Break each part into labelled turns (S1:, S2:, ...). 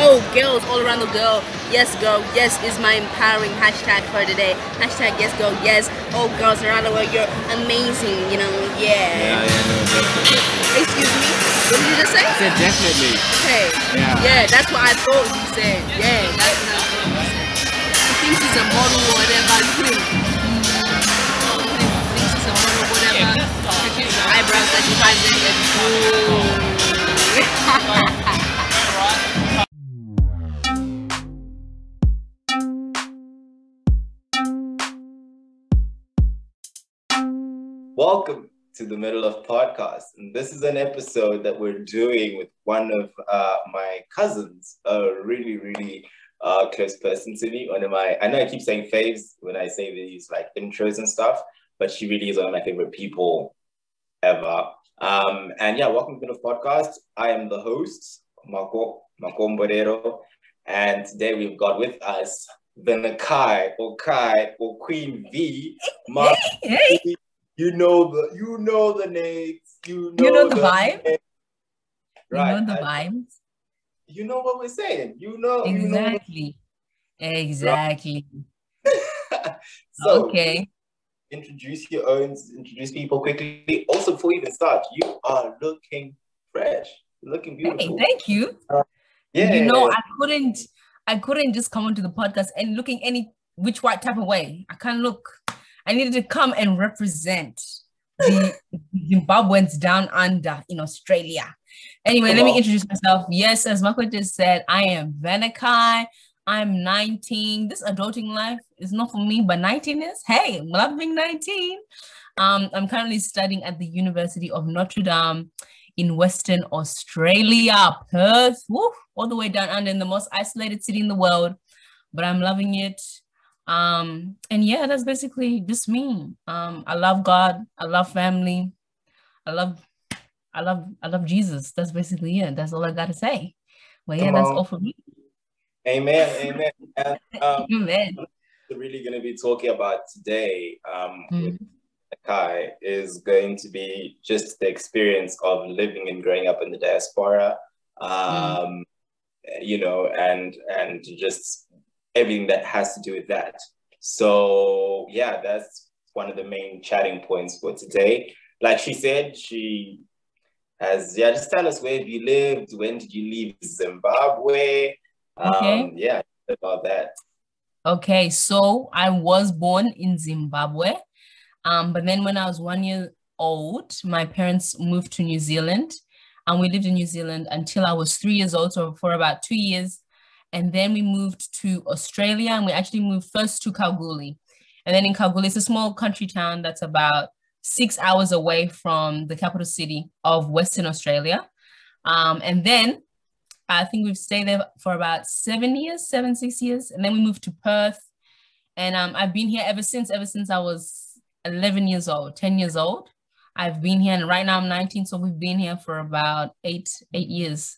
S1: Oh, girls all around the world. Yes, girl. Yes is my empowering hashtag for today. Hashtag yes, girl. Yes. Oh, girls around the world, you're amazing. You know, yeah.
S2: Yeah, no, definitely.
S1: Excuse me. What did you just say?
S2: I said definitely.
S1: Okay. Yeah, that's what I thought you said. Yeah, that's what I thought you said. He thinks he's a model or whatever. Thinks he's a model or whatever. Check his eyebrows that he finds in.
S3: Welcome to the Middle of Podcast. And this is an episode that we're doing with one of my cousins, a really close person to me. I know I keep saying faves when I say these like intros and stuff, but she really is one of my favorite people ever. And yeah, welcome to the Middle of Podcast. I am the host, Mako Mborero, and today we've got with us Vhene or Queen V.
S1: Hey.
S3: You know the names. You
S1: know the vibe.
S3: Right.
S1: You know the vibes.
S3: You know what we're saying.
S1: Exactly. Exactly.
S3: So,
S1: okay.
S3: Introduce people quickly. Also, before we even start, you are looking fresh. You're looking beautiful.
S1: Hey, thank you.
S3: Yeah.
S1: You know, I couldn't just come onto the podcast and looking any which white type of way. I needed to come and represent the Zimbabweans down under in Australia. Anyway, let me introduce myself. Yes, as Mako just said, I am Vhene. I'm 19. This adulting life is not for me, but 19 is. Hey, love being 19. I'm currently studying at the University of Notre Dame in Western Australia, Perth, all the way down under in the most isolated city in the world, but I'm loving it. And yeah, that's basically just me. I love God. I love family. I love Jesus. That's basically it. That's all I got to say. Well, yeah, that's all for me.
S3: Amen. And
S1: Amen.
S3: What we're really going to be talking about today with Kai is going to be just the experience of living and growing up in the diaspora, you know, and just everything that has to do with that. So yeah, that's one of the main chatting points for today. Like she said, she has, just tell us where have you lived, when did you leave Zimbabwe?
S1: Okay.
S3: Yeah, about that.
S1: Okay, so I was born in Zimbabwe, but then when I was 1 year old, my parents moved to New Zealand, and we lived in New Zealand until I was 3 years old, so for about 2 years. And then we moved to Australia, and we actually moved first to Kalgoorlie. And then in Kalgoorlie, it's a small country town that's about 6 hours away from the capital city of Western Australia. And then I think we've stayed there for about 6 years. And then we moved to Perth. And I've been here ever since I was 11 years old, 10 years old. I've been here, and right now I'm 19. So we've been here for about eight years.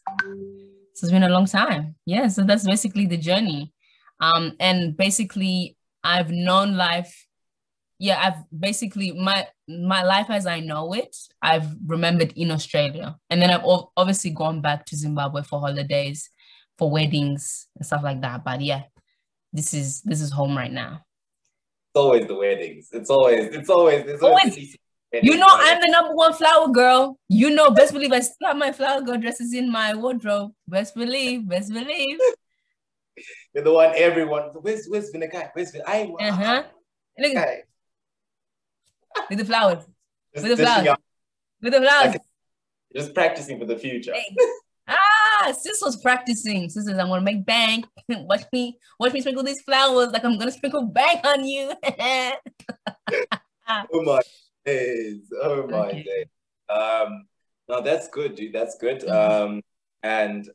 S1: So it's been a long time. Yeah, so that's basically the journey. And basically I've known life. Yeah, I've basically, my life as I know it, I've remembered in Australia. And then I've obviously gone back to Zimbabwe for holidays, for weddings and stuff like that. But yeah, this is home right now.
S3: It's always the weddings. It's always.
S1: You know, I'm the #1 flower girl. You know, best believe I still have my flower girl dresses in my wardrobe. Best believe.
S3: You're the one everyone. Where's Vhene? Where's Vhene?
S1: Look at with the flowers.
S3: Just
S1: with the flowers. With the flowers.
S3: Just practicing for the future.
S1: Hey. Sis was practicing. Sis says, I'm gonna make bank. Watch me sprinkle these flowers like I'm gonna sprinkle bank on you.
S3: Oh my days. No, that's good, dude. That's good. And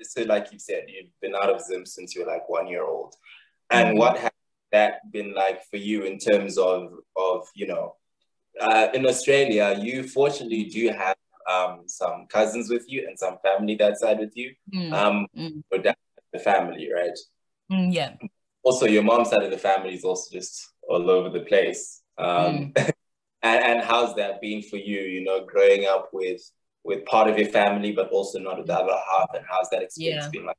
S3: so like you said, you've been out of Zim since you were like 1 year old. And what has that been like for you in terms of you know, in Australia, you fortunately do have some cousins with you and some family that side with you. But that's the family, right?
S1: Yeah.
S3: Also, your mom's side of the family is also just all over the place. And how's that been for you, you know, growing up with part of your family, but also not with the other half, and how's that experience been like?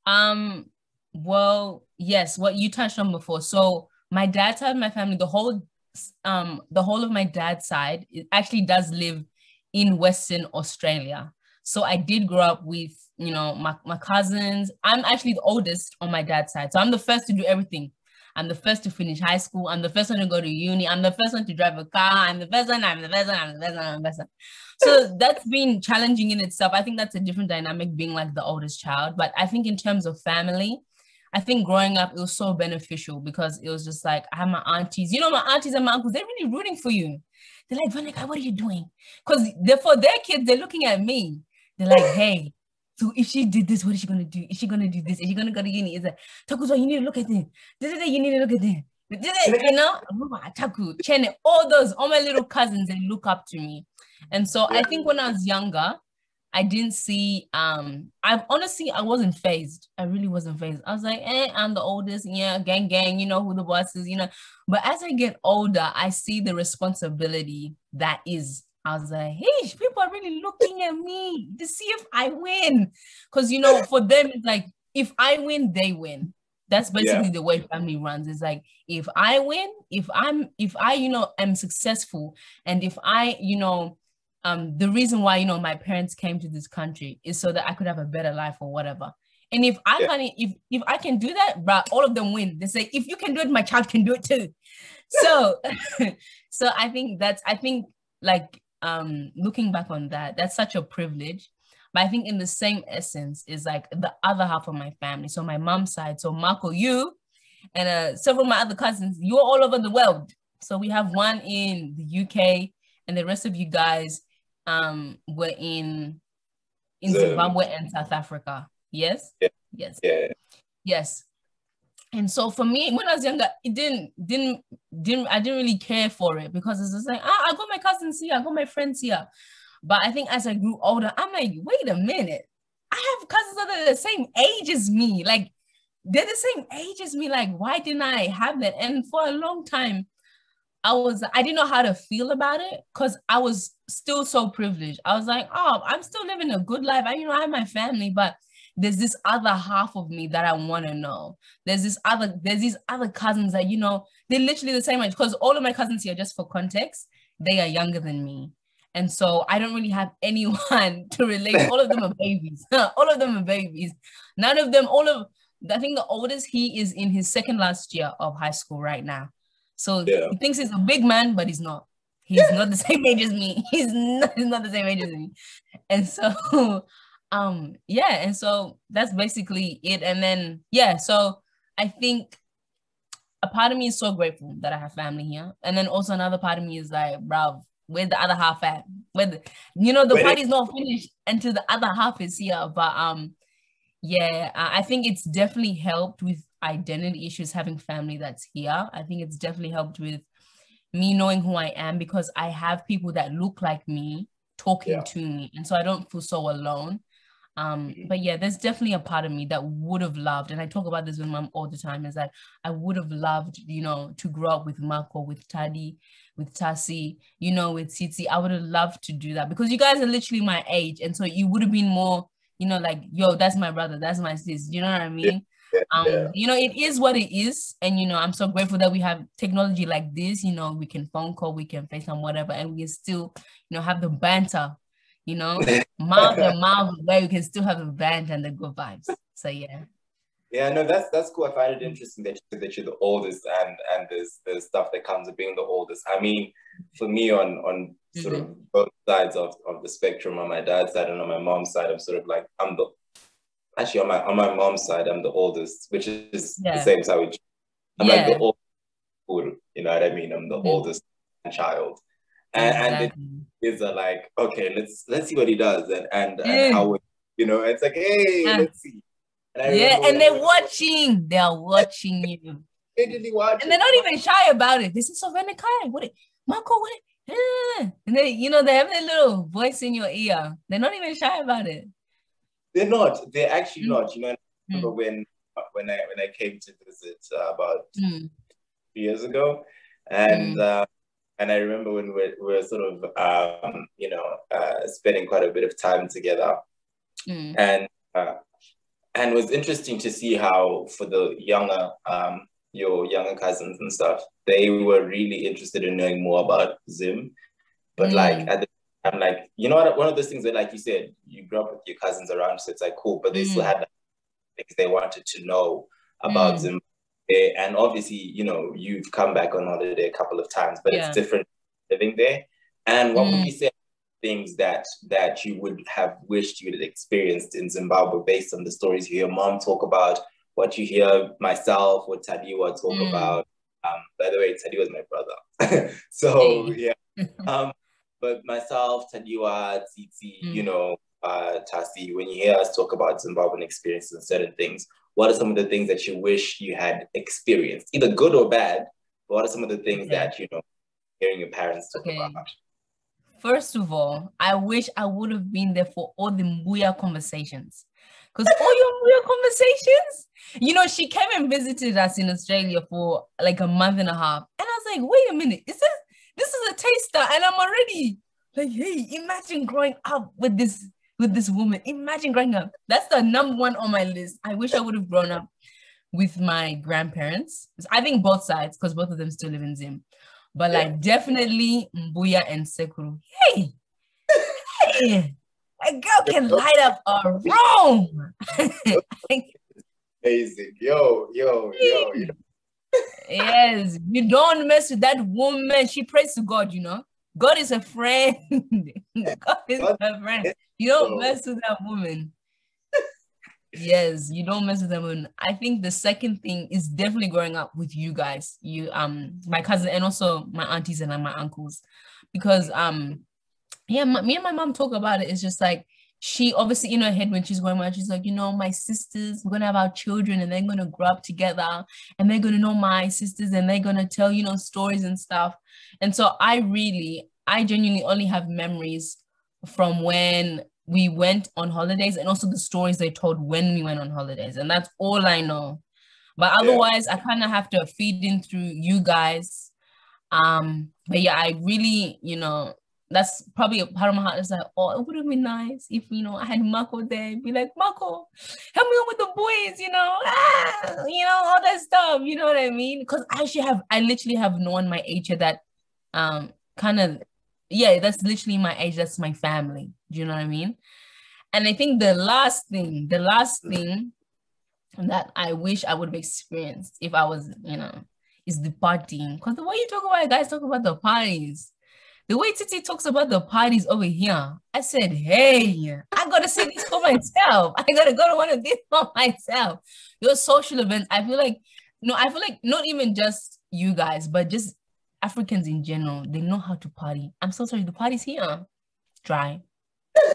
S1: Well, yes, what you touched on before. So my dad's side of my family, the whole of my dad's side, it actually does live in Western Australia. So I did grow up with, my cousins. I'm actually the oldest on my dad's side. So I'm the first to do everything. I'm the first to finish high school. I'm the first one to go to uni. I'm the first one to drive a car. I'm the first one. I'm the first one. I'm the first one. I'm the first one. So that's been challenging in itself. I think that's a different dynamic being like the oldest child. But I think in terms of family, I think growing up, it was so beneficial because it was just like, I have my aunties, my aunties and my uncles, they're really rooting for you. They're like, Vhene, what are you doing? Because for their kids, they're looking at me. They're like, hey, so if she did this, what is she going to do? Is she going to do this? Is she going to go to uni? Is like, Takuzo, you need to look at this. You need to look at this. Taku, Chene, all my little cousins, they look up to me. And so I think when I was younger, I didn't see, I wasn't phased. I really wasn't phased. I was like, I'm the oldest, gang, you know who the boss is, But as I get older, I see the responsibility that is. I was like, hey, people are really looking at me to see if I win. Because, for them, it's like, if I win, they win. That's basically the way family runs. It's like, if I win, if I, am successful, and if I, the reason why, my parents came to this country is so that I could have a better life or whatever. And if I can, if I can do that, bro, all of them win. They say, if you can do it, my child can do it too. So, so I think like, looking back on that, that's such a privilege. But I think in the same essence is like the other half of my family. So my mom's side, so Marco, you, and several of my other cousins, you're all over the world. So we have one in the UK, and the rest of you guys were in Zimbabwe and South Africa. Yes? Yes. And so for me, when I was younger, it I didn't really care for it because it's just like, I got my cousins here, I got my friends here. But I think as I grew older, I'm like, wait a minute. I have cousins that are the same age as me. Like, they're the same age as me. Like, why didn't I have that? And for a long time, I didn't know how to feel about it because I was still so privileged. I was like, oh, I'm still living a good life. I have my family, but there's this other half of me that I want to know. There's these other cousins that, they're literally the same age, because all of my cousins here, just for context, they are younger than me. And so I don't really have anyone to relate. All of them are babies. All of them are babies. None of them, I think the oldest, he is in his second last year of high school right now. So he thinks he's a big man, but he's not. He's not the same age as me. He's not the same age as me. And so, and so that's basically it. And then, so I think a part of me is so grateful that I have family here. And then also another part of me is like, bro, where's the other half at? The party's not finished until the other half is here. But I think it's definitely helped with identity issues having family that's here. I think it's definitely helped with me knowing who I am because I have people that look like me talking to me. And so I don't feel so alone. But there's definitely a part of me that would have loved, and I talk about this with mom all the time, is that I would have loved, to grow up with Marco, with Tadi, with Tasi, with Tsitsi. I would have loved to do that because you guys are literally my age. And so you would have been more, like, yo, that's my brother, that's my sis. You know what I mean? It is what it is. And, I'm so grateful that we have technology like this. We can phone call, we can FaceTime, whatever, and we can still, have the banter. Miles and miles away, we can still have the band and the good vibes. So
S3: no, that's cool. I find it interesting that you're the oldest and there's stuff that comes with being the oldest. I mean, for me on sort of both sides of the spectrum, on my dad's side and on my mom's side, I'm sort of like, on my mom's side, I'm the oldest, which is the same as how I'm like the oldest, you know what I mean? I'm the oldest child. And the kids are like, okay, let's see what he does and how, it's like, hey, let's see.
S1: And they're watching. They are watching you.
S3: They really watch.
S1: And they're not even shy about it. This is so Vhene Kai. What it, Marco, what it? And they, they have their little voice in your ear. They're not even shy about it.
S3: They're not. They're actually not. I remember when I came to visit about 3 years ago, and I remember when we were sort of spending quite a bit of time together, and And it was interesting to see how for the younger, your younger cousins and stuff, they were really interested in knowing more about Zim. But like at the time, like, you know what, one of those things that, like you said, you grew up with your cousins around, so it's like cool, but they still had like, things they wanted to know about Zimbabwe. And obviously, you know, you've come back on holiday a couple of times, but it's different living there. And what would you say things that you would have wished you had experienced in Zimbabwe based on the stories you hear mom talk about, what you hear myself or Tadiwa talk about? By the way, Tadiwa is my brother. So yeah. But myself, Tadiwa, Titi, you know, Tasi, when you hear us talk about Zimbabwean experiences and certain things, what are some of the things that you wish you had experienced, either good or bad? But what are some of the things that, you know, hearing your parents talk about?
S1: First of all, I wish I would have been there for all the Mbuya conversations. Because all your Mbuya conversations, you know, she came and visited us in Australia for like a month and a half. And I was like, wait a minute, this is a taster. And I'm already like, hey, imagine growing up with this woman. Imagine growing up. That's the number one on my list. I wish I would have grown up with my grandparents. I think both sides, because both of them still live in Zim. But like definitely Mbuya and Sekuru. Hey, a girl can light up a room.
S3: Amazing. Yo.
S1: Yes, you don't mess with that woman. She prays to God, you know. God is a friend. God is a friend. You don't mess with that woman. Yes, you don't mess with that woman. I think the second thing is definitely growing up with you guys, my cousin, and also my aunties and my uncles, because me and my mom talk about it. It's just like she obviously in her head when she's going out, she's like, you know, my sisters, we're gonna have our children and they're gonna grow up together and they're gonna know my sisters and they're gonna tell, you know, stories and stuff. And so I genuinely only have memories from when we went on holidays and also the stories they told when we went on holidays. And that's all I know. But otherwise, I kind of have to feed in through you guys. But yeah, I really, you know, that's probably a part of my heart. It's like, oh, it would have been nice if, you know, I had Marco there. Be like, Marco, help me out with the boys, you know, all that stuff. You know what I mean? Because I literally have no one my age that kind of, that's literally my age. That's my family. Do you know what I mean? And I think the last thing that I wish I would have experienced if I was, you know, is the partying. Because the way you talk about it, guys talk about the parties. The way Titi talks about the parties over here, I said, hey, I got to see this for myself. I got to go to one of these for myself. Your social events, I feel like not even just you guys, but just Africans in general, they know how to party. I'm so sorry, the party's here. Dry,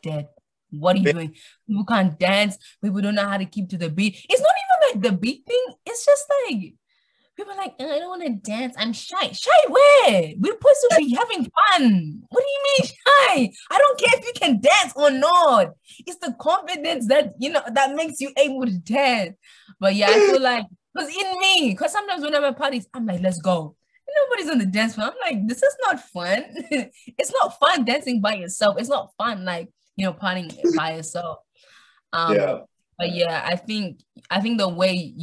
S1: dead. What are you doing? People can't dance. People don't know how to keep to the beat. It's not even like the beat thing. It's just like, people are like, I don't want to dance. I'm shy. Shy where? We're supposed to be having fun. What do you mean shy? I don't care if you can dance or not. It's the confidence that, you know, that makes you able to dance. But yeah, I feel like, because sometimes when I'm at parties, I'm like, let's go. And nobody's on the dance floor. I'm like, this is not fun. It's not fun dancing by yourself. It's not fun, like, you know, partying by yourself. But yeah, I think the way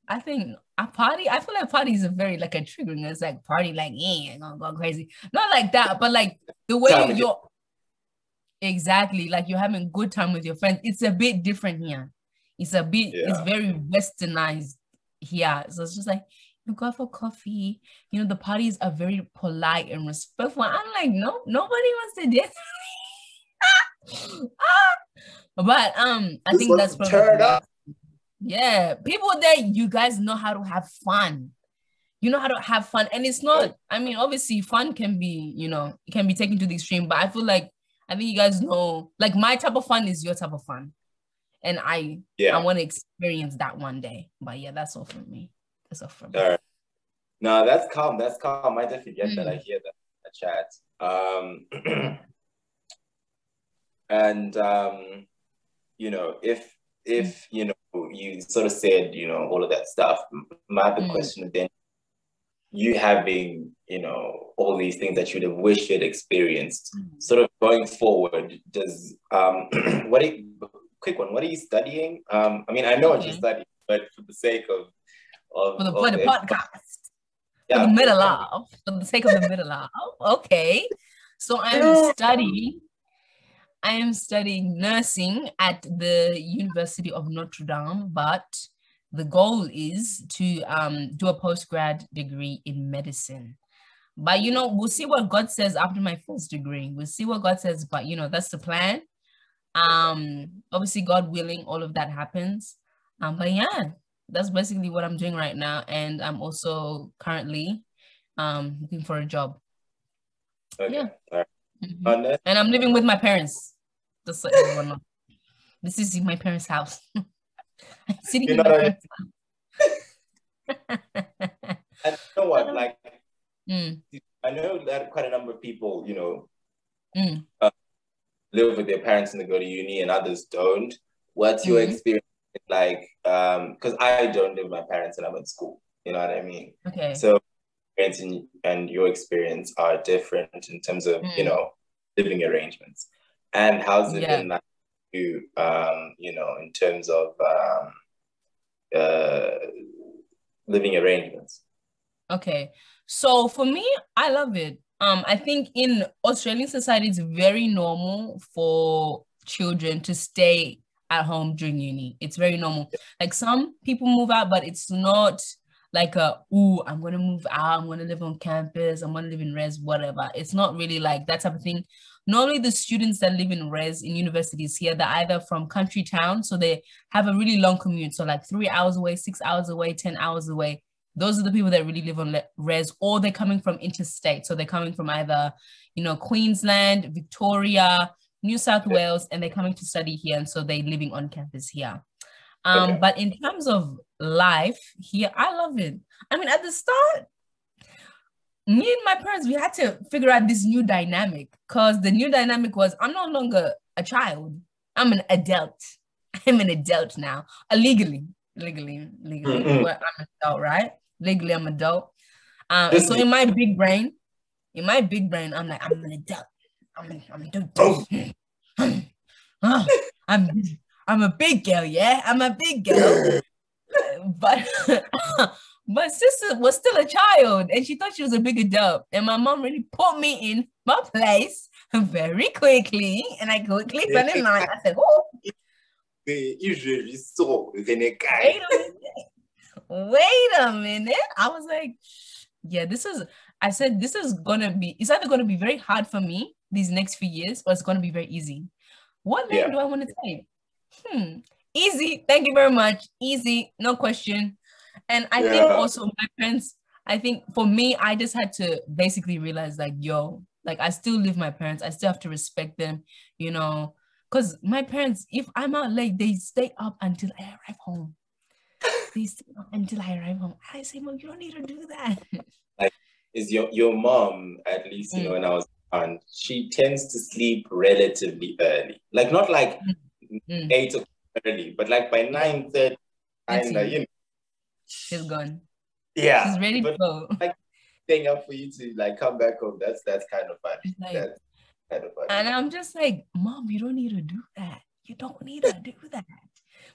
S1: I feel like party is a very like a triggering. It's like party, like, yeah, gonna go crazy. Not like that, but like the way you're exactly like you're having a good time with your friends. It's a bit different here. It's very westernized here. So it's just like you go for coffee. You know, the parties are very polite and respectful. I'm like, no, nobody wants to dance. But I think that's probably turn up. Yeah, people there, you guys know how to have fun. You know how to have fun. And it's not, I mean, obviously fun can be, you know, it can be taken to the extreme, but I think you guys know, like my type of fun is your type of fun. And I want to experience that one day. But yeah, that's all for me. That's all for me.
S3: All right. No, that's calm. That's calm. I definitely get that. I hear that chat. And you know, if you know, you sort of said, you know, all of that stuff, my other question then, you having, you know, all these things that you'd have wished you'd experienced, sort of going forward, does quick one. What are you studying? I mean, I know what you're studying, but for the sake of
S1: for the podcast,
S3: yeah,
S1: for the sake of the middle of, okay. So I am studying nursing at the University of Notre Dame, but the goal is to do a postgrad degree in medicine. But, you know, we'll see what God says after my first degree. We'll see what God says, but, you know, that's the plan. Obviously, God willing, all of that happens. But yeah, that's basically what I'm doing right now. And I'm also currently looking for a job.
S3: Okay.
S1: Yeah.
S3: All right.
S1: Mm-hmm. And I'm living with my parents. Just so everyone knows. This is my parents' house. I'm sitting in my parents' house.
S3: And you know what? Like, I know that quite a number of people, you know, live with their parents and they go to uni, and others don't. What's your experience like? Because I don't live with my parents and I'm at school. You know what I mean?
S1: Okay.
S3: So, and your experience are different in terms of you know, living arrangements. And how's it been like you, you know, in terms of living arrangements?
S1: Okay, so for me, I love it. I think in Australian society, it's very normal for children to stay at home during uni. It's very normal. Like some people move out, but it's not like I'm gonna move out, I'm gonna live on campus, I'm gonna live in res, whatever. It's not really like that type of thing. Normally the students that live in res in universities here, they're either from country town, so they have a really long commute, so like 3 hours away, 6 hours away, 10 hours away. Those are the people that really live on res, or they're coming from interstate, so they're coming from either, you know, Queensland, Victoria, New South Wales, and they're coming to study here, and so they're living on campus here. But in terms of life here, I love it. I mean, at the start, me and my parents, we had to figure out this new dynamic, because the new dynamic was I'm no longer a child. I'm an adult. I'm an adult now. Legally. Well, I'm an adult, right? Legally, I'm an adult. So in my big brain, I'm like, I'm an adult. I'm an adult. I'm a big girl, yeah? I'm a big girl. But my sister was still a child and she thought she was a big adult. And my mom really put me in my place very quickly. And I quickly fell in line. I said, oh. Wait a minute. I was like, yeah, this is it's either going to be very hard for me these next few years, or it's going to be very easy. What lane do I want to take? Easy. Thank you very much. Easy. No question. And I think also my parents, I think for me, I just had to basically realize like, yo, like I still live with my parents. I still have to respect them, you know, because my parents, if I'm out late, they stay up until I arrive home. They stay up until I arrive home. I say, Mom, you don't need to do that.
S3: Like, is your mom, at least, you know, when I was on, she tends to sleep relatively early. Like, not like 8 o'clock early, but like by 9:30, you know.
S1: She's gone.
S3: Yeah.
S1: She's ready to go.
S3: Like, staying up for you to like come back home, that's kind of funny.
S1: Like,
S3: that's kind of funny.
S1: And I'm just like, Mom, you don't need to do that. You don't need to do that.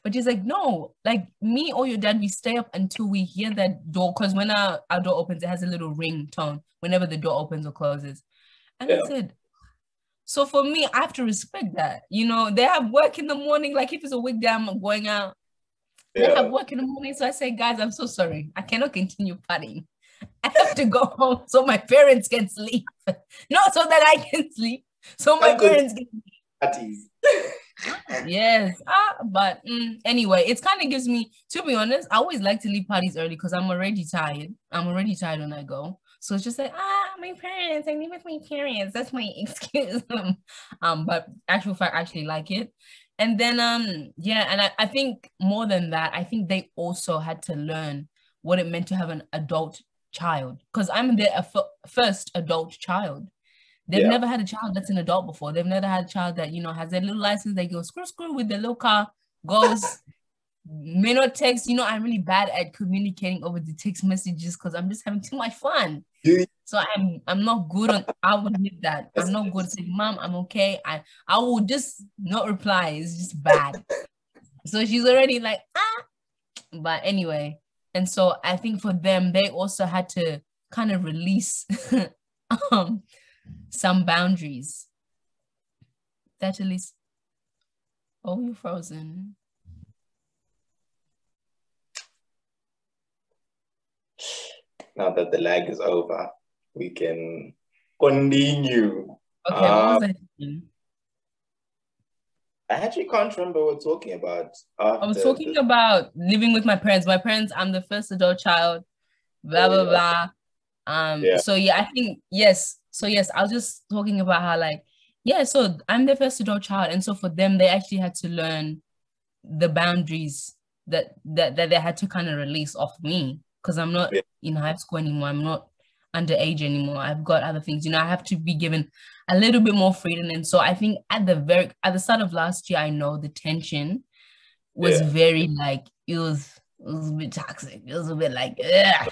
S1: But she's like, no, like me or your dad, we stay up until we hear that door. Because when our door opens, it has a little ring tone whenever the door opens or closes. And I said, so for me, I have to respect that. You know, they have work in the morning. Like if it's a weekday, I'm going out. They have work in the morning. So I say, guys, I'm so sorry. I cannot continue partying. I have to go home so my parents can sleep. Not so that I can sleep. So my parents can sleep.
S3: Parties.
S1: Yes. But anyway, it kind of gives me, to be honest, I always like to leave parties early because I'm already tired. I'm already tired when I go. So it's just like, my parents, I live with my parents. That's my excuse. But actual fact, I actually like it. And then, and I think more than that, I think they also had to learn what it meant to have an adult child, because I'm their first adult child. They've never had a child that's an adult before. They've never had a child that, you know, has their little license. They go screw with their little car, goes, may not text. You know, I'm really bad at communicating over the text messages because I'm just having too much fun. So I'm not good on, I would admit that. I'm not good at saying, Mom, I'm okay. I will just not reply. It's just bad. So she's already like, ah. But anyway, and so I think for them, they also had to kind of release some boundaries. That at least, oh, you're frozen.
S3: Now that the lag is over, we can continue.
S1: Okay, what was I thinking?
S3: I actually can't remember what we're talking about.
S1: I was talking about living with my parents. My parents, I'm the first adult child, blah, blah, blah. So yeah, I think, yes. So yes, I was just talking about how like, yeah, so I'm the first adult child. And so for them, they actually had to learn the boundaries that they had to kind of release off me. Because I'm not in high school anymore. I'm not underage anymore. I've got other things. I have to be given a little bit more freedom. And so I think at the start of last year, I know the tension was very like, it was a bit toxic. It was a bit like, ugh.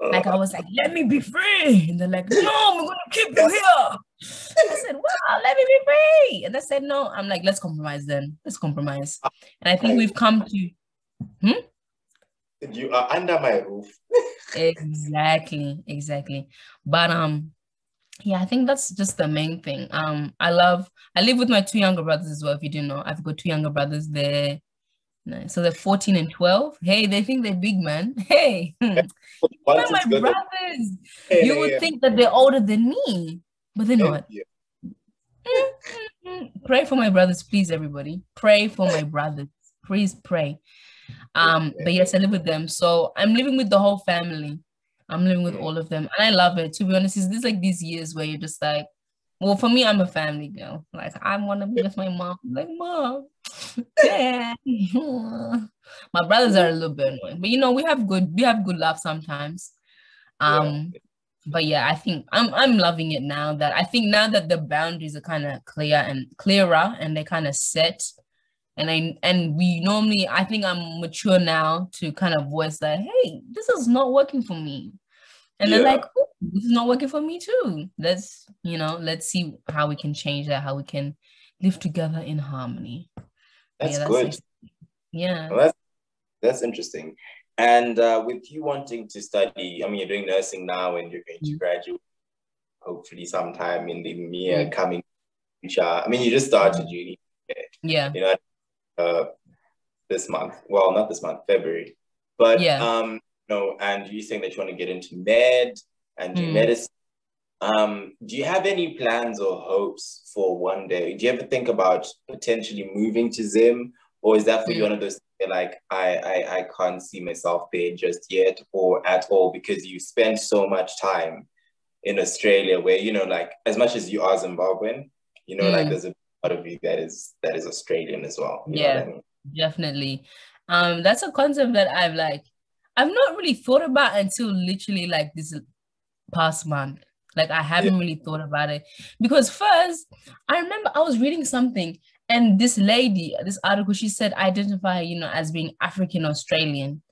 S1: Like I was like, let me be free. And they're like, no, I'm gonna keep you here. I said, wow, let me be free. And they said, no. I'm like, let's compromise then. Let's compromise. And I think we've come to
S3: you are under my roof.
S1: Exactly. But yeah, I think that's just the main thing. I live with my two younger brothers as well. If you didn't know, I've got two younger brothers. So they're 14 and 12. Hey, they think they're big, man. Hey, they're my brothers. You would think that they're older than me, but they're not. Pray for my brothers, please, everybody. Pray for my brothers. Please pray. But yes, I live with them. So I'm living with the whole family. I'm living with all of them. And I love it. To be honest, it's this like these years where you're just like, well, for me, I'm a family girl. Like I want to be with my mom. Like, mom, yeah. My brothers are a little bit annoying, but we have good laughs sometimes. But yeah, I think I'm loving it now that the boundaries are kind of clearer and they kind of set. And we normally, I think I'm mature now to kind of voice like, hey, this is not working for me. And they're like, oh, this is not working for me too. Let's see how we can change that, how we can live together in harmony.
S3: That's good. Well, that's interesting. And with you wanting to study, I mean, you're doing nursing now and you're going to graduate hopefully sometime in the near coming future. I mean, you just started uni.
S1: Yeah.
S3: This month. Well, not this month, February. But and you're saying that you want to get into med and do medicine. Do you have any plans or hopes for one day? Do you ever think about potentially moving to Zim? Or is that for you one of those like I can't see myself there just yet or at all because you spend so much time in Australia where, like as much as you are Zimbabwean, like there's a part of you that is Australian as well. You know what I mean?
S1: Definitely. That's a concept that I've not really thought about until literally like this past month. Like I haven't really thought about it because first I remember I was reading something and this lady, this article, she said identify, as being African Australian.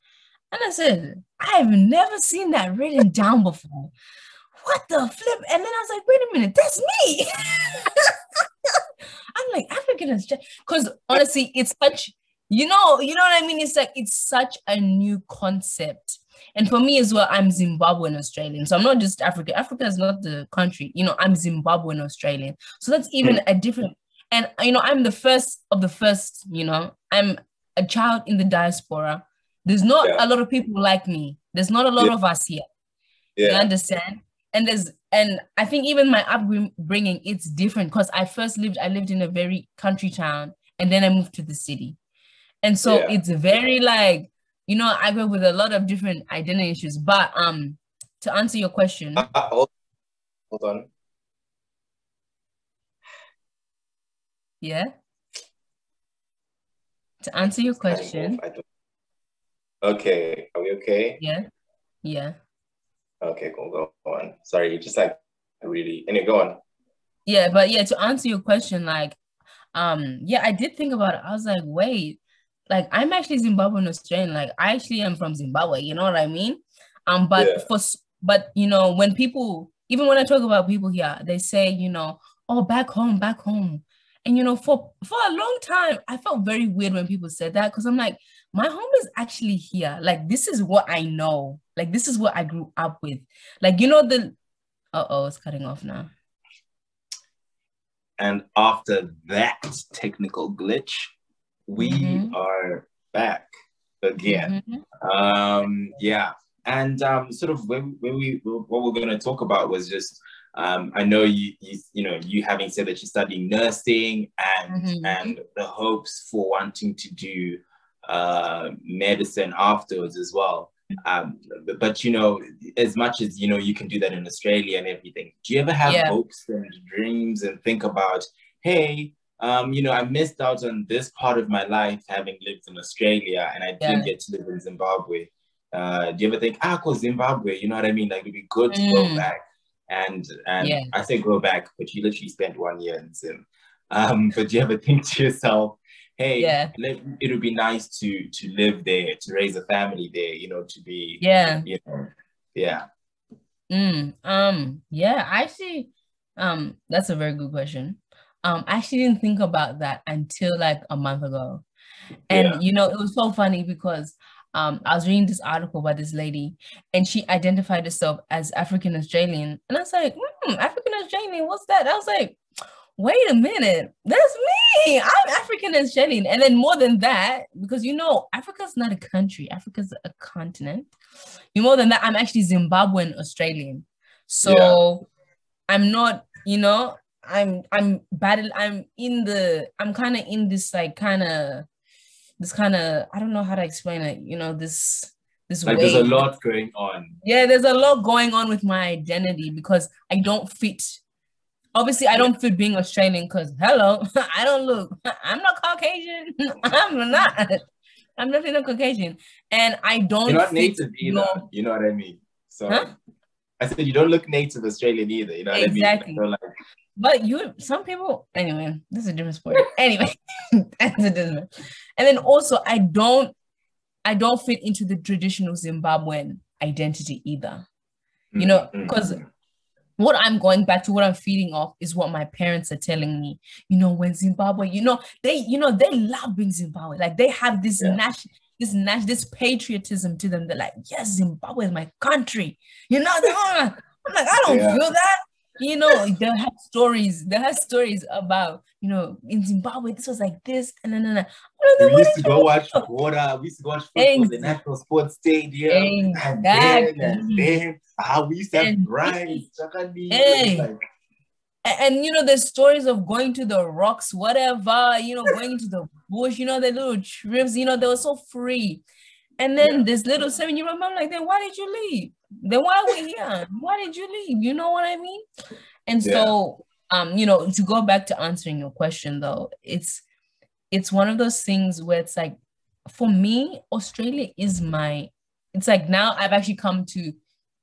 S1: And I said, I've never seen that written down before. What the flip? And then I was like, wait a minute, that's me. I'm like African Australian because honestly, it's such. You know what I mean? It's like, it's such a new concept. And for me as well, I'm Zimbabwean Australian. So I'm not just Africa. Africa is not the country. I'm Zimbabwean Australian. So that's even a different, and I'm the first of the first, I'm a child in the diaspora. There's not a lot of people like me. There's not a lot of us here. You understand? And I think even my upbringing, it's different because I lived in a very country town and then I moved to the city. And so it's very like, I grew up with a lot of different identity issues. But to answer your question.
S3: Hold on.
S1: Yeah. To answer your question.
S3: Okay. Are we okay?
S1: Yeah.
S3: Okay, cool. Go on. Sorry, just like really. And go on.
S1: Yeah, but to answer your question, like, I did think about it. I was like, wait. Like I'm actually Zimbabwean Australian. Like I actually am from Zimbabwe. You know what I mean? But when people, even when I talk about people here, they say, oh, back home. And for a long time, I felt very weird when people said that, because I'm like, my home is actually here. Like, this is what I know. Like, this is what I grew up with. Like, it's cutting off now.
S3: And after that technical glitch, we are back again. Yeah. And sort of what we're going to talk about was just, I know you having said that you're studying nursing and the hopes for wanting to do medicine afterwards as well. But as much as you can do that in Australia and everything, do you ever have hopes and dreams and think about, hey, I missed out on this part of my life having lived in Australia and I didn't get to live in Zimbabwe? Do you ever think, cause Zimbabwe, you know what I mean? Like, it'd be good to go back. And I say go back, but you literally spent 1 year in Zim. But do you ever think to yourself, hey, it would be nice to live there, to raise a family there, to be, yeah.
S1: Actually, that's a very good question. I actually didn't think about that until like a month ago. And, it was so funny because I was reading this article by this lady and she identified herself as African Australian. And I was like, African Australian, what's that? I was like, wait a minute, that's me. I'm African Australian. And then more than that, because Africa's not a country, Africa's a continent. More than that, I'm actually Zimbabwean Australian. So I'm not, I'm kind of in this like this kind of, I don't know how to explain it, this
S3: like wave. There's a lot going on.
S1: Yeah, there's a lot going on with my identity because I don't fit. Obviously, I don't fit being Australian because, hello, I'm not Caucasian. I'm definitely not Caucasian. And I don't
S3: You're not native either, you know what I mean? So I said you don't look native Australian either, you know what I mean?
S1: Exactly. So but some people, anyway, this is a different sport. Anyway, that's a different. And then also, I don't fit into the traditional Zimbabwean identity either. Because what I'm going back to, what I'm feeding off is what my parents are telling me. When Zimbabwe, they love being Zimbabwe. Like they have this this patriotism to them. They're like, yes, Zimbabwe is my country. I'm like, I don't feel that. They have stories about, in Zimbabwe, this was like this, and then
S3: we used to go watch water. We used to go watch football, the National Sports Stadium, and then how we used to have rice,
S1: and there's stories of going to the rocks, whatever, going into the bush, the little trips, they were so free. And then this little 7-year-old mom, like, then why did you leave? Then why are we here? Why did you leave? You know what I mean? And so, to go back to answering your question though, it's one of those things where it's like, for me, Australia is it's like now I've actually come to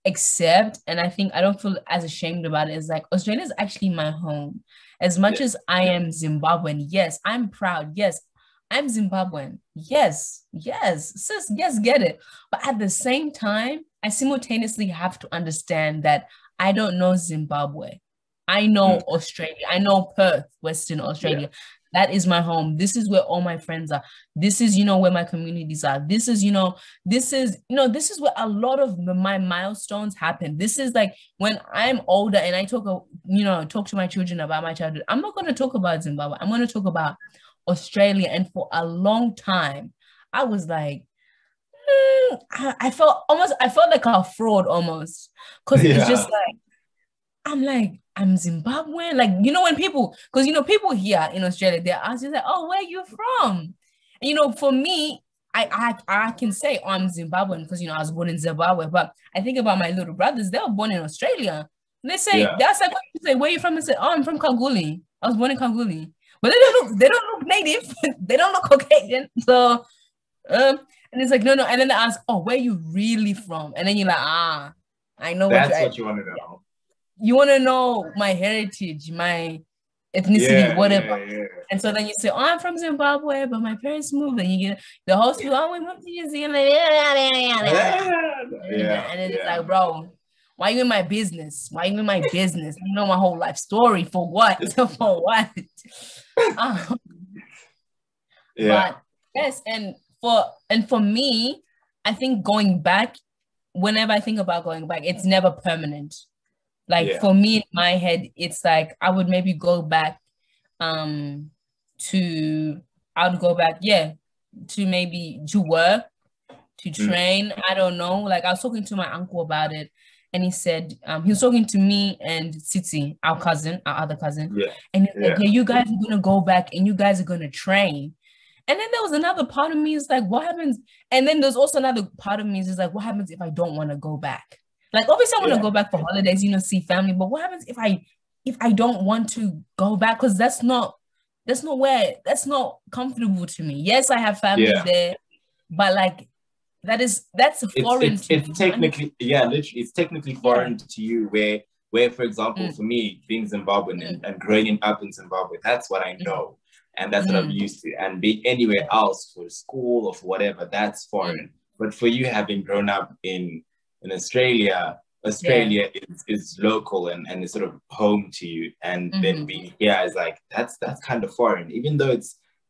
S1: accept, and I think I don't feel as ashamed about it. It's like, Australia is actually my home. As much as I am Zimbabwean, yes, I'm proud. Yes, I'm Zimbabwean. Yes, sis, yes, get it. But at the same time, I simultaneously have to understand that I don't know Zimbabwe. I know Australia. I know Perth, Western Australia. That is my home. This is where all my friends are. This is, where my communities are. This is where a lot of my milestones happen. This is like when I'm older and I talk to my children about my childhood. I'm not going to talk about Zimbabwe. I'm going to talk about Australia. And for a long time, I was like, I felt like a fraud almost, because it's just like, I'm Zimbabwean. Like, when people, because, people here in Australia, they're asking, like, oh, where are you from? And, for me, I can say, oh, I'm Zimbabwean because, I was born in Zimbabwe. But I think about my little brothers, they were born in Australia. They say, that's like, you say, where are you from? I say, oh, I'm from Kalgoorlie. I was born in Kalgoorlie. But they don't look native. They don't look Caucasian. So, and it's like, no. And then they ask, oh, where are you really from? And then you're like, I know
S3: what you want to know.
S1: You want to know my heritage, my ethnicity, whatever. And so then you say, oh, I'm from Zimbabwe, but my parents moved. And you get the whole school, oh, we moved to New Zealand. And then it's like, bro, Why are you in my business? Why are you in my business? You know my whole life story. For what? For what? Um,
S3: Yeah.
S1: But yes, and for me, I think going back, whenever I think about going back, it's never permanent. Like
S3: Yeah.
S1: for me in my head, it's like I would maybe go back um to I would go back, yeah, to maybe to work, to train. I don't know. Like I was talking to my uncle about it, and he said he was talking to me and Titi, our cousin, our other cousin,
S3: Yeah.
S1: and he's like,
S3: Yeah.
S1: yeah, you guys are gonna go back and you guys are gonna train. And then there was another part of me is like, what happens? And then there's also another part of me is like, what happens if I don't want to go back? Like obviously I want to go back for holidays, see family, but what happens if I don't want to go back? Because that's not comfortable to me. Yes, I have family there, but like that's foreign to me.
S3: It's technically, literally, it's technically foreign to you. Where for example, for me, being Zimbabwean and growing up in Zimbabwe, that's what I know, and that's what I'm used to. And being anywhere else for school or for whatever, that's foreign. But for you, having grown up in Australia, is local and is sort of home to you, and then being here is like that's kind of foreign, even though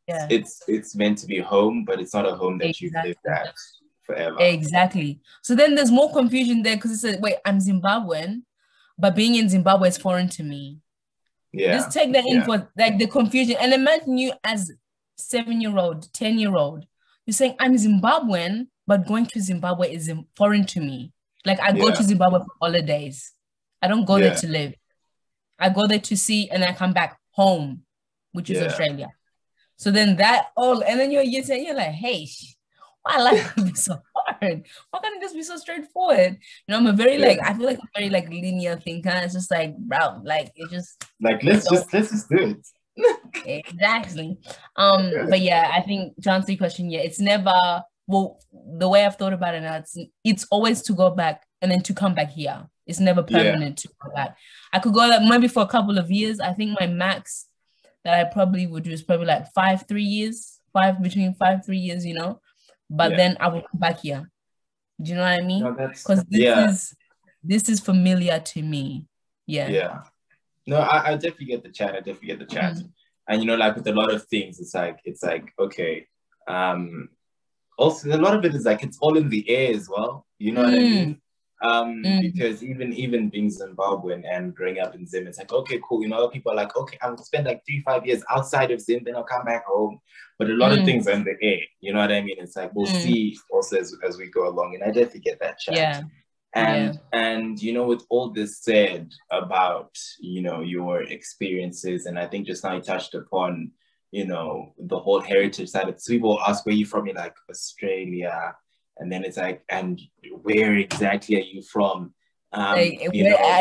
S3: it's meant to be home, but it's not a home that you've lived at forever.
S1: Exactly. So then there's more confusion there because it says, wait, I'm Zimbabwean, but being in Zimbabwe is foreign to me.
S3: Yeah.
S1: Just take that in for like the confusion. And imagine you as 7-year-old, 10-year-old, you're saying I'm Zimbabwean, but going to Zimbabwe is foreign to me. Like I go to Zimbabwe for holidays. I don't go there to live. I go there to see and I come back home, which is Australia. So then and then you're like, hey, why life be so hard? Why can't it just be so straightforward? I'm a very I feel like a very linear thinker. It's just like, bro, like it just
S3: like let's just do it.
S1: Exactly. But yeah, I think to answer your question, it's never the way I've thought about it now, it's always to go back and then to come back here. It's never permanent to go back. I could go there maybe for a couple of years. I think my max that I probably would do is probably like 3 years, between 3 years, but then I will come back here. Do you know what I mean? Because this is familiar to me.
S3: Yeah. No, I definitely get the chat. And like with a lot of things, it's like okay. Also, a lot of it is like it's all in the air as well. You know what I mean? Because even being Zimbabwean and growing up in Zim, it's like, okay, cool. People are like, okay, I'm gonna spend like 3-5 years outside of Zim, then I'll come back home. But a lot of things are in the air. You know what I mean? It's like we'll see also as we go along. And I definitely get that chat.
S1: Yeah.
S3: And with all this said about your experiences, and I think just now you touched upon the whole heritage side of it. So people ask where you from, you're like Australia. And then it's like, and where exactly are you from?
S1: I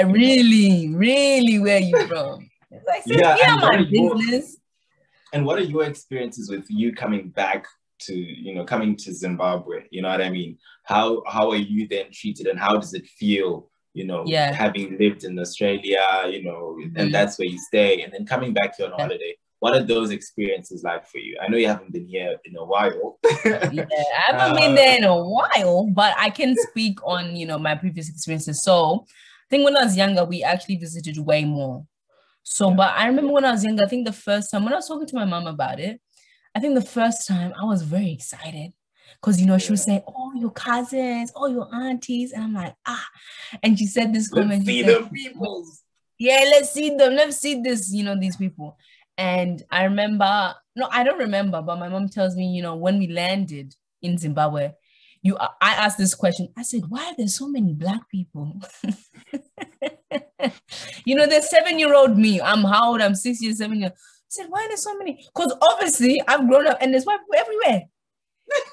S1: really, really, where are you from? It's like, my business.
S3: And what are your experiences with you coming back to, coming to Zimbabwe? You know what I mean? How are you then treated, and how does it feel, having lived in Australia, and that's where you stay, and then coming back here on holiday? What are those experiences like for you? I know you haven't been here in a while.
S1: I haven't been there in a while, but I can speak on, my previous experiences. So I think when I was younger, we actually visited way more. So, but I remember when I was younger, I think the first time when I was talking to my mom about it, I think the first time I was very excited because, she was saying, oh, your cousins, oh, your aunties. And I'm like, and she said this comment.
S3: Let's see them people.
S1: Yeah, let's see them. Let's see this, these people. And I remember, no, I don't remember, but my mom tells me, when we landed in Zimbabwe, I asked this question. I said, why are there so many Black people? There's 7-year-old me. I'm how old? I'm 6 years, 7 years. I said, why are there so many? Because obviously I've grown up and there's white people everywhere.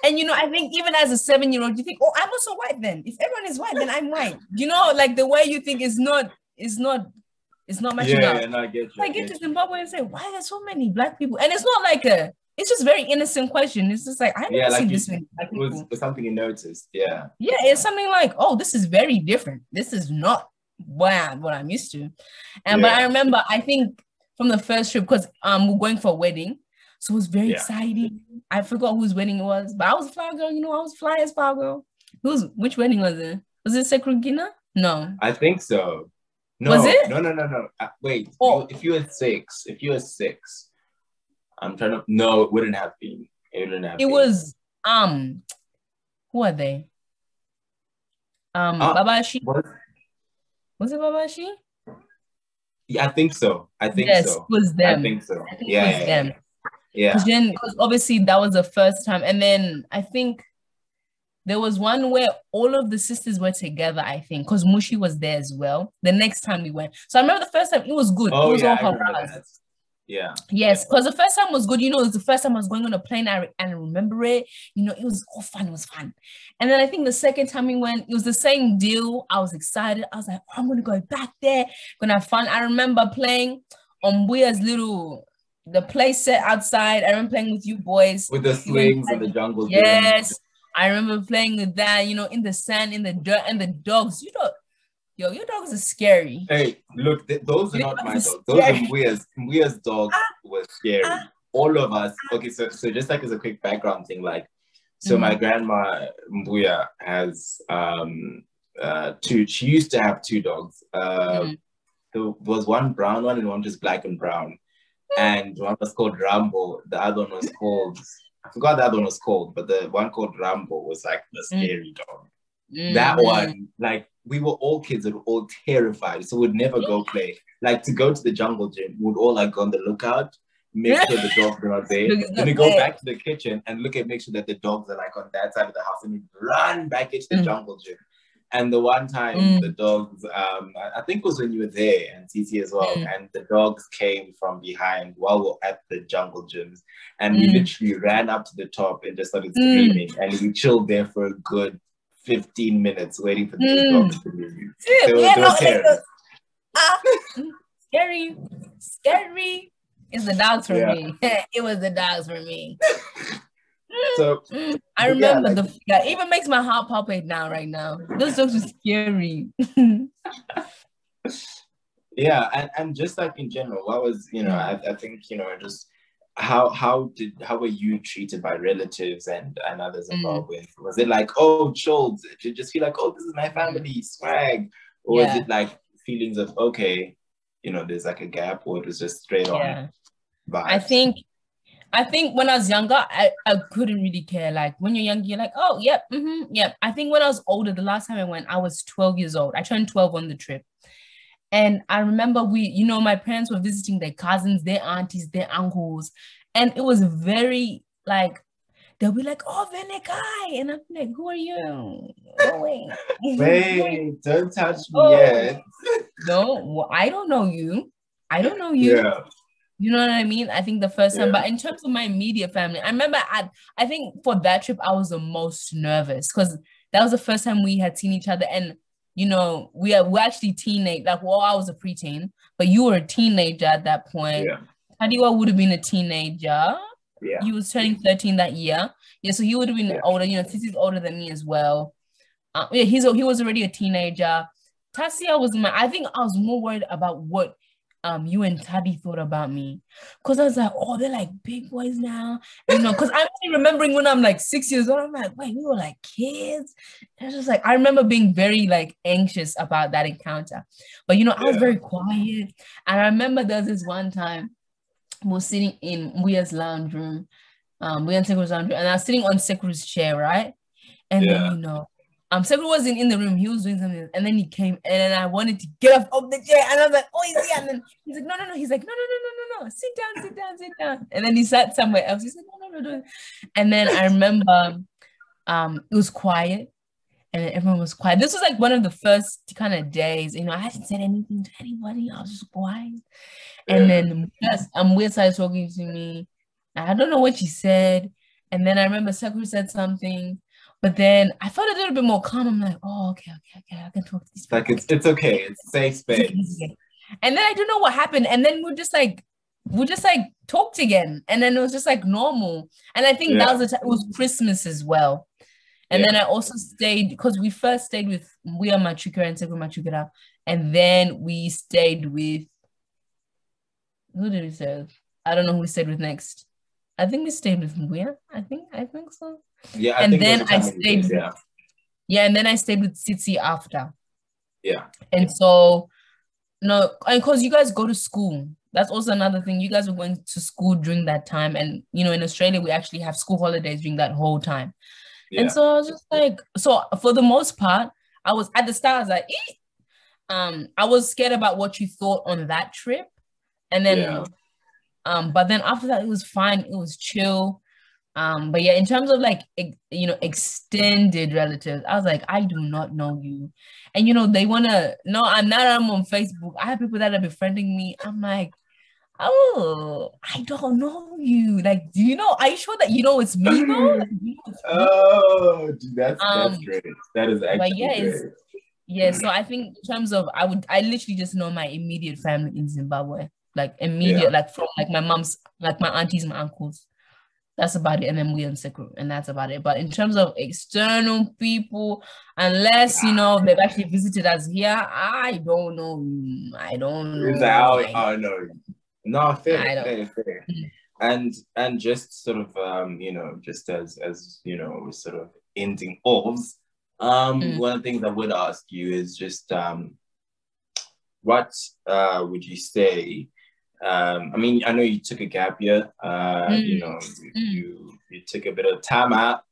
S1: And, I think even as a 7-year-old, you think, oh, I'm also white then. If everyone is white, then I'm white. Like the way you think is not matching up.
S3: Yeah, no, I get you.
S1: I get to Zimbabwe and say, why are there so many Black people? And it's not like it's just very innocent question. It's just like, I never seen this many Black people.
S3: It was something you noticed, yeah.
S1: Yeah, it's something like, oh, this is very different. This is not what I'm used to. But I remember, I think from the first trip, because we're going for a wedding, so it was very exciting. I forgot whose wedding it was, but I was a flower girl, I was fly as flower girl. Which wedding was it? Was it Sekrugina? No.
S3: I think so. No,
S1: Was it?
S3: no. Wait,
S1: Oh.
S3: if you were six, I'm trying to. No, it wouldn't have been. It wouldn't have
S1: It
S3: been.
S1: was who are they? Babashi.
S3: What?
S1: Was it Babashi?
S3: Yeah, I think so. I think
S1: Yes,
S3: so.
S1: it was
S3: I
S1: them.
S3: think so.
S1: I think it
S3: Yeah,
S1: was
S3: yeah,
S1: them.
S3: yeah. Yeah.
S1: Because obviously that was the first time. And then I think there was one where all of the sisters were together, I think, because Mushi was there as well. The next time we went. So I remember the first time it was good. It
S3: Oh
S1: was
S3: yeah,
S1: all
S3: I remember
S1: hurrahs.
S3: that. Yeah.
S1: Yes, because the first time was good. You know, it was the first time I was going on a plane. And I remember it. You know, it was all fun. It was fun. And then I think the second time we went, it was the same deal. I was excited. I was like, oh, I'm going to go back there. Going to have fun. I remember playing on Buya's the play set outside. I remember playing with you boys.
S3: With the swings and the jungle gym.
S1: Yes. I remember playing with that, you know, in the sand, in the dirt, and the dogs. You know, yo, your dogs are scary.
S3: Hey, look, those are not my dogs. Those are Mbuya's. Mbuya's dog was scary. All of us. Okay, so just like as a quick background thing, like, so my grandma Mbuya has two. She used to have two dogs. There was one brown one and one just black and brown, and one was called Rambo. The other one was called. I forgot the other one was called, but the one called Rambo was like the scary dog. That one, like, we were all kids and we were all terrified, so we'd never go play. Like, to go to the jungle gym, we'd all like go on the lookout, make sure the dogs are not there. Then we go back to the kitchen and make sure that the dogs are like on that side of the house, and we run back into the jungle gym. And the one time the dogs, I think it was when you were there and Titi as well, and the dogs came from behind while we were at the jungle gyms, and we literally ran up to the top and just started screaming, and we chilled there for a good 15 minutes waiting for the dogs to leave.
S1: Scary. It's the dogs for me. It was the dogs for me.
S3: So
S1: I remember it even makes my heart palpitate now, right now. Those dogs are scary.
S3: Yeah, and just like in general, what was, you know, I think, you know, just how were you treated by relatives and others involved with? Was it like, oh, chill? Did you just feel like, oh, this is my family, swag? Or was it like feelings of, okay, you know, there's like a gap, or it was just straight on vibes?
S1: I think when I was younger, I couldn't really care. Like, when you're young, you're like, oh, yep, yep. I think when I was older, the last time I went, I was 12 years old. I turned 12 on the trip. And I remember my parents were visiting their cousins, their aunties, their uncles. And it was very, like, they'll be like, oh, Vhene Kai. And I'm like, who are you? Oh, wait.
S3: Wait, don't touch me yet.
S1: No, I don't know you. Yeah. You know what I mean? I think the first time, but in terms of my immediate family, I remember I think for that trip, I was the most nervous because that was the first time we had seen each other. And, you know, we're actually teenage, like, well, I was a preteen, but you were a teenager at that point.
S3: Yeah.
S1: Hadiwa would have been a teenager.
S3: Yeah.
S1: He was turning 13 that year. Yeah, so he would have been older. You know, Titi's older than me as well. He was already a teenager. Tasia I think I was more worried about what you and Taddy thought about me, because I was like, oh, they're like big boys now, you know, because I'm remembering when I'm like 6 years old, I'm like, wait, we were like kids. And it's just like, I remember being very like anxious about that encounter, but you know, I was very quiet. And I remember there was this one time we were sitting in Muya's lounge room, Muya and Sekuru's lounge room, and I was sitting on Sekuru's chair, right? And then, you know, Sekuru wasn't in the room. He was doing something, and then he came, and then I wanted to get off of the chair, and I was like, "Oh, is he?" And then he's like, "No." He's like, "No. Sit down." And then he sat somewhere else. He said, "No." And then I remember, it was quiet, and then everyone was quiet. This was like one of the first kind of days. You know, I hadn't said anything to anybody. I was just quiet. And then Muya started talking to me. I don't know what she said, and then I remember Sekuru said something. But then I felt a little bit more calm. I'm like, oh, okay, I can talk to these people.
S3: Like, it's okay. It's a safe space.
S1: And then I don't know what happened. And then we just talked again. And then it was just like normal. And I think that was the time, it was Christmas as well. And then I also stayed, because we first stayed with Muya Machukira and Sekuru Machukira. And then we stayed with, who did we stay with? I don't know who we stayed with next. I think we stayed with Muya. I think so.
S3: Yeah,
S1: and then I stayed. And then I stayed with Tsitsi after.
S3: Yeah.
S1: And so, no, because you guys go to school. That's also another thing. You guys were going to school during that time. And, you know, in Australia, we actually have school holidays during that whole time. And
S3: Yeah.
S1: so I was just like, so for the most part, I was at the start, I was like, I was scared about what you thought on that trip. And then, but then after that, it was fine. It was chill. But yeah, in terms of like, you know, extended relatives, I was like, I do not know you. And, you know, they want to, no, I'm not, I'm on Facebook. I have people that are befriending me. I'm like, oh, I don't know you. Like, do you know, are you sure that you know it's me though? Like, you know it's me?
S3: Oh, dude, that's great. That is
S1: But
S3: actually
S1: yeah,
S3: great.
S1: yeah. So I think in terms of, I literally just know my immediate family in Zimbabwe. Like immediate, like from like my mom's, like my aunties, my uncles. That's about it. And then we on sick group, and that's about it. But in terms of external people, unless you know they've actually visited us here, I don't know. I don't
S3: It's
S1: know.
S3: like, oh no. No,
S1: I
S3: fair,
S1: don't.
S3: fair. And just sort of you know, just as you know, we're sort of ending off. One of the things I would ask you is just what would you say? I mean, I know you took a gap year. You know, you took a bit of time out,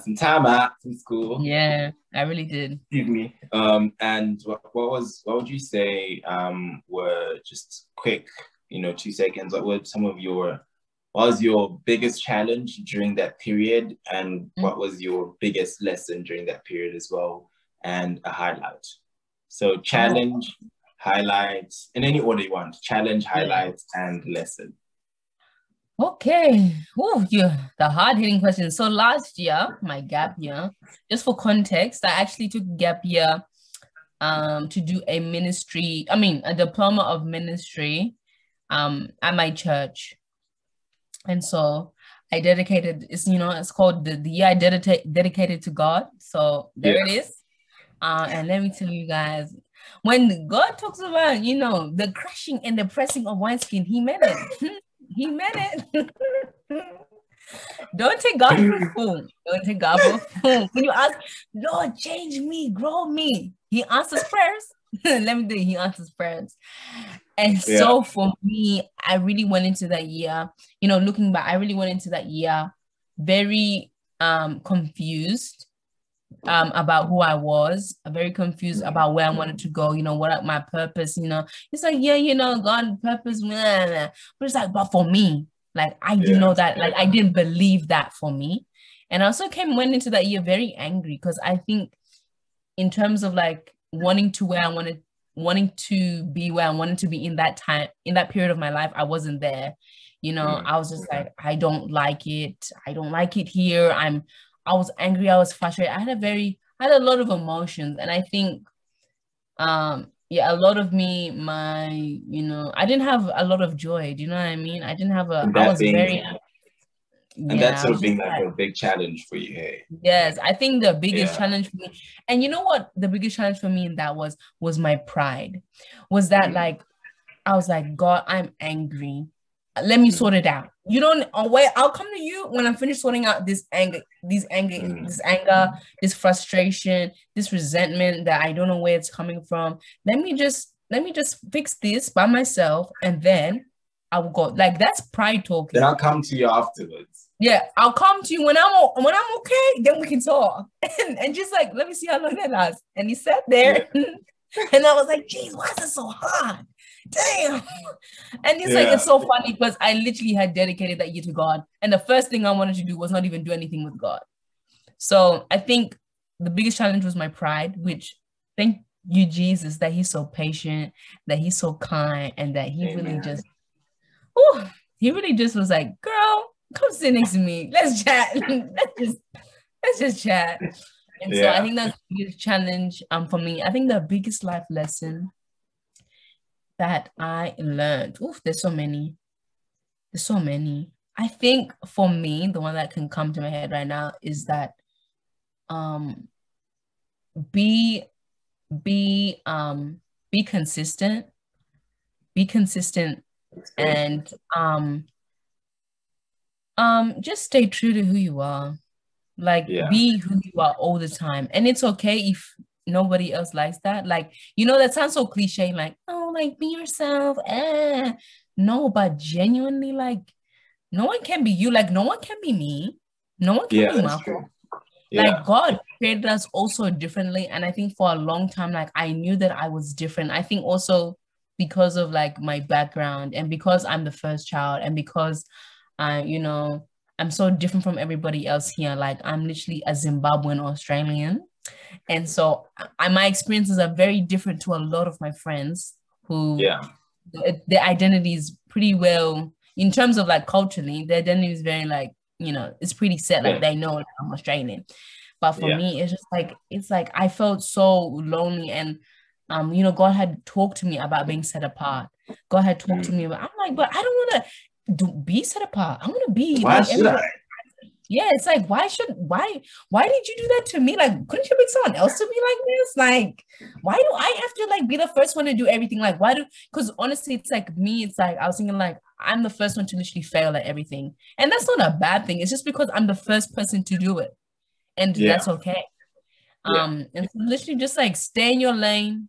S3: some time out from school.
S1: Yeah, I really did.
S3: Excuse me. And what would you say were just quick, you know, 2 seconds? What was your biggest challenge during that period, and what was your biggest lesson during that period as well, and a highlight? So challenge, highlights, in any order you want. Challenge, highlights, and lesson.
S1: Okay. Oh, yeah, the hard-hitting question. So last year, my gap year, just for context, I actually took gap year to do a ministry, I mean, a diploma of ministry at my church. And so I dedicated, it's called the year I dedicated to God. So there it is. And let me tell you guys, when God talks about, you know, the crushing and the pressing of wineskin, he meant it. He meant it. Don't take God for a fool. Don't take God for a fool. When you ask, Lord, change me, grow me, he answers prayers. Let me tell you, he answers prayers. And so for me, I really went into that year, you know, looking back, I really went into that year very confused about who I was, very confused about where I wanted to go, you know, what my purpose, you know. It's like, yeah, you know, God purpose, blah, blah, blah. But it's like, but for me, like I didn't know that, like I didn't believe that for me. And I also went into that year very angry because I think in terms of like wanting to be where I wanted to be in that time, in that period of my life, I wasn't there. You know, I was just like, I don't like it. I don't like it here. I was angry. I was frustrated. I had a lot of emotions. And I think, yeah, a lot of me, you know, I didn't have a lot of joy. Do you know what I mean? I didn't have I was very,
S3: and that's sort of being like a big challenge for you, hey?
S1: Yes, I think the biggest challenge for me, and you know what the biggest challenge for me in that was my pride. Was that like, I was like, God, I'm angry. Let me sort it out. You don't wait, I'll come to you when I'm finished sorting out this anger, this frustration, this resentment that I don't know where it's coming from. Let me just fix this by myself, and then I will go. Like, that's pride talking.
S3: Then I'll come to you afterwards.
S1: Yeah, I'll come to you when I'm okay, then we can talk. And just like, let me see how long that lasts. And he sat there and I was like, geez, why is it so hard? Damn. And it's like, it's so funny because I literally had dedicated that year to God. And the first thing I wanted to do was not even do anything with God. So I think the biggest challenge was my pride, which thank you, Jesus, that he's so patient, that he's so kind, and that he really just, he really just was like, girl, come sit next to me. Let's chat. let's just chat. And so I think that's the biggest challenge for me. I think the biggest life lesson that I learned. There's so many. I think for me, the one that can come to my head right now is that be consistent. Be consistent and just stay true to who you are. Like be who you are all the time. And it's okay if nobody else likes that. Like, you know, that sounds so cliche, like, oh, like, be yourself. No, but genuinely, like, no one can be you. Like, no one can be me. No one can be Marco. Like, God created us also differently. And I think for a long time, like, I knew that I was different. I think also because of like my background and because I'm the first child and because you know, I'm so different from everybody else here. Like, I'm literally a Zimbabwean Australian. And so my experiences are very different to a lot of my friends who their identity is pretty well, in terms of like culturally, their identity is very like, you know, it's pretty set. Like they know I'm Australian. But for me, it's just like, it's like I felt so lonely. And you know, God had talked to me about being set apart. God had talked to me about, I'm like, but I don't want to be set apart. I want to be
S3: why
S1: like
S3: should I?
S1: Yeah, it's like, why did you do that to me? Like, couldn't you pick someone else to be like this? Like, why do I have to like be the first one to do everything? Like, because honestly, it's like me, it's like I was thinking like I'm the first one to literally fail at everything. And that's not a bad thing. It's just because I'm the first person to do it. And that's okay. And so literally just like stay in your lane,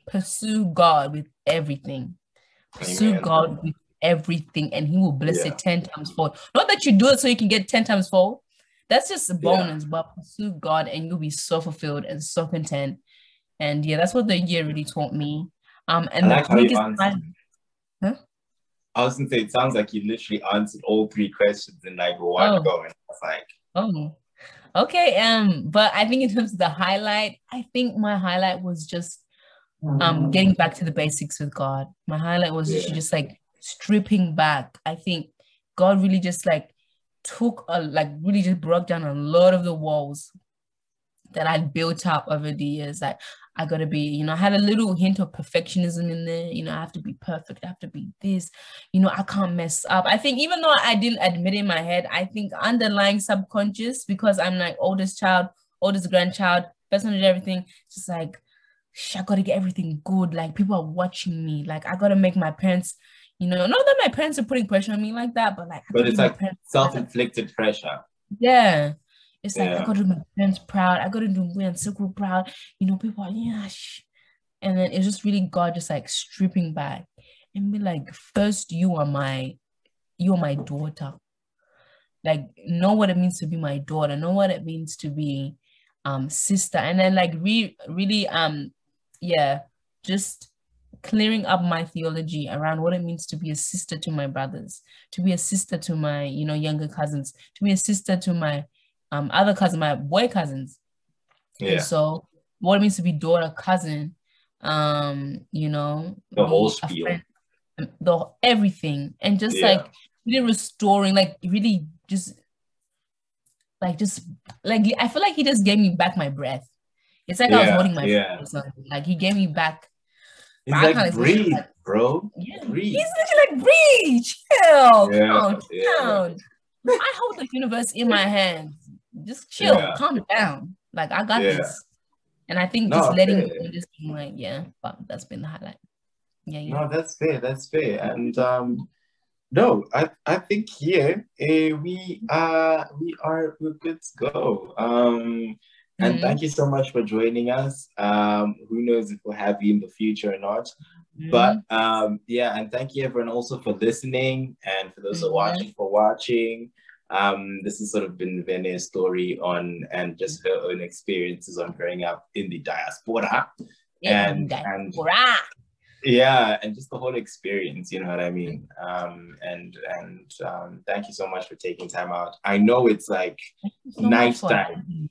S1: pursue God with everything. Pursue God with everything, and he will bless it 10 times fold. Not that you do it so you can get 10 times fold. That's just a bonus, but pursue God and you'll be so fulfilled and so content. And yeah, that's what the year really taught me. And
S3: I like how you answered.
S1: Huh?
S3: I was gonna say, it sounds like you literally answered all three questions in like one go. And I was like,
S1: okay. But I think in terms of the highlight, I think my highlight was just getting back to the basics with God. My highlight was just like stripping back. I think God really just like really just broke down a lot of the walls that I'd built up over the years. Like, I gotta be, you know, I had a little hint of perfectionism in there. You know, I have to be perfect. I have to be this. You know, I can't mess up. I think even though I didn't admit it in my head, I think underlying subconscious, because I'm like oldest child, oldest grandchild, person did everything. Just like, I gotta get everything good. Like, people are watching me. Like, I gotta make my parents, you know, not that my parents are putting pressure on me like that, but like,
S3: but it's like self-inflicted pressure.
S1: Yeah. It's like, I gotta do my parents proud. I gotta do me and Circle proud. You know, people are, and then it's just really God just like stripping back and be like, first, you are my daughter. Like, know what it means to be my daughter. Know what it means to be sister. And then like really just clearing up my theology around what it means to be a sister to my brothers, to be a sister to my, you know, younger cousins, to be a sister to my other cousins, my boy cousins. And so what it means to be daughter, cousin, you know,
S3: the whole spiel,
S1: friend, everything, and just like really restoring, like really just like I feel like he just gave me back my breath. It's like I was holding my breath or something. Like, he gave me back.
S3: He's like, breathe, bro. Breathe.
S1: He's literally like, breathe, chill, calm down. I hold the universe in my hands. Just chill, calm down. Like, I got this. And I think just letting go, just being like, but that's been the highlight.
S3: No, that's fair. That's fair. And no, I think here we're good to go. And thank you so much for joining us. Who knows if we'll have you in the future or not. But and thank you everyone also for listening, and for those who are watching for watching. This has sort of been Vhene's story on, and just her own experiences on growing up in the diaspora. And just the whole experience, you know what I mean? And thank you so much for taking time out. I know it's like night time.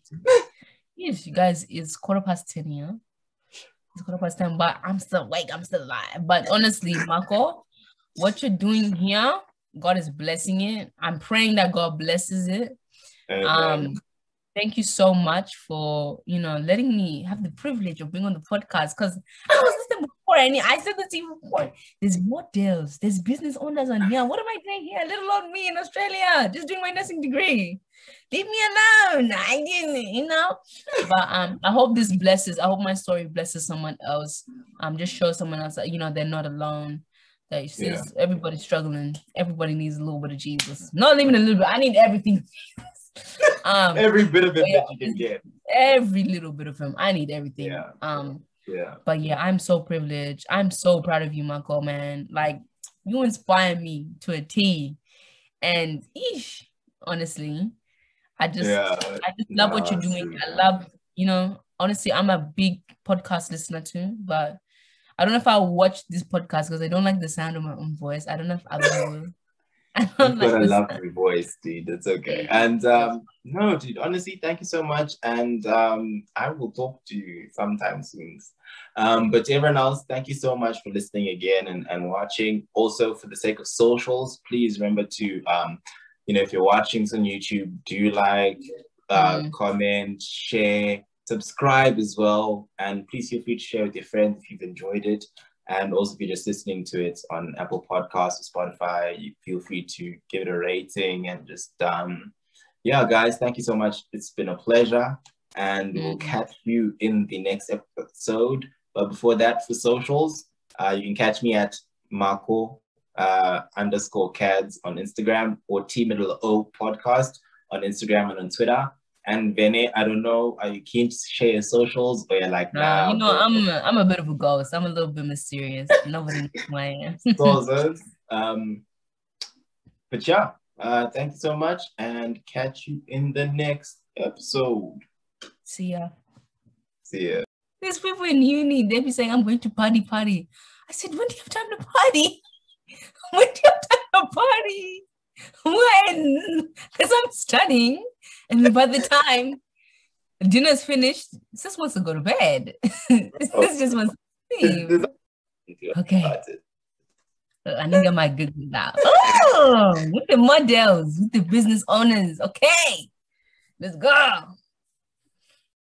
S1: Yes, you guys, it's 10:15, yeah? It's 10:15, but I'm still awake, I'm still alive. But honestly, Marco, what you're doing here, God is blessing it. I'm praying that God blesses it. Thank you so much for, you know, letting me have the privilege of being on the podcast, because I was listening before, and I said this even before. There's models, there's business owners on here. What am I doing here? Little old me in Australia, just doing my nursing degree. Leave me alone. I didn't, you know. But I hope this blesses. I hope my story blesses someone else. Just show someone else that, you know, they're not alone. That says everybody's struggling. Everybody needs a little bit of Jesus. Not even a little bit. I need everything.
S3: Every bit of it that you can get.
S1: every little bit of him. I need everything.
S3: Yeah.
S1: But yeah, I'm so privileged. I'm so proud of you, Marco, man. Like, you inspire me to a T. And honestly, I just love what you're doing. I love, honestly, I'm a big podcast listener too, but I don't know if I'll watch this podcast because I don't like the sound of my own voice. I don't know if others will.
S3: You've got a lovely voice, dude. That's okay. And no, dude, honestly, thank you so much. And I will talk to you sometime soon. But to everyone else, thank you so much for listening again and watching. Also, for the sake of socials, please remember to, if you're watching this on YouTube, do like, comment, share, subscribe as well. And please feel free to share with your friends if you've enjoyed it. And also, if you're just listening to it on Apple Podcasts or Spotify, you feel free to give it a rating and just, guys, thank you so much. It's been a pleasure. And we'll catch you in the next episode. But before that, for socials, you can catch me at Marco _Cads on Instagram or T_O podcast on Instagram and on Twitter. And Vhene, I don't know, are you keen to share your socials or you're like, nah?
S1: I'm a bit of a ghost. I'm a little bit mysterious. Nobody knows who I am.
S3: But yeah, thank you so much and catch you in the next episode.
S1: See ya.
S3: There's
S1: people in uni, they be saying, I'm going to party. I said, when do you have time to party? When do you have time to party? When? Because I'm studying. And by the time dinner's finished, sis wants to go to bed. Sis just wants to sleep. Okay. I need to get my good now. Oh, with the models, with the business owners. Okay. Let's go.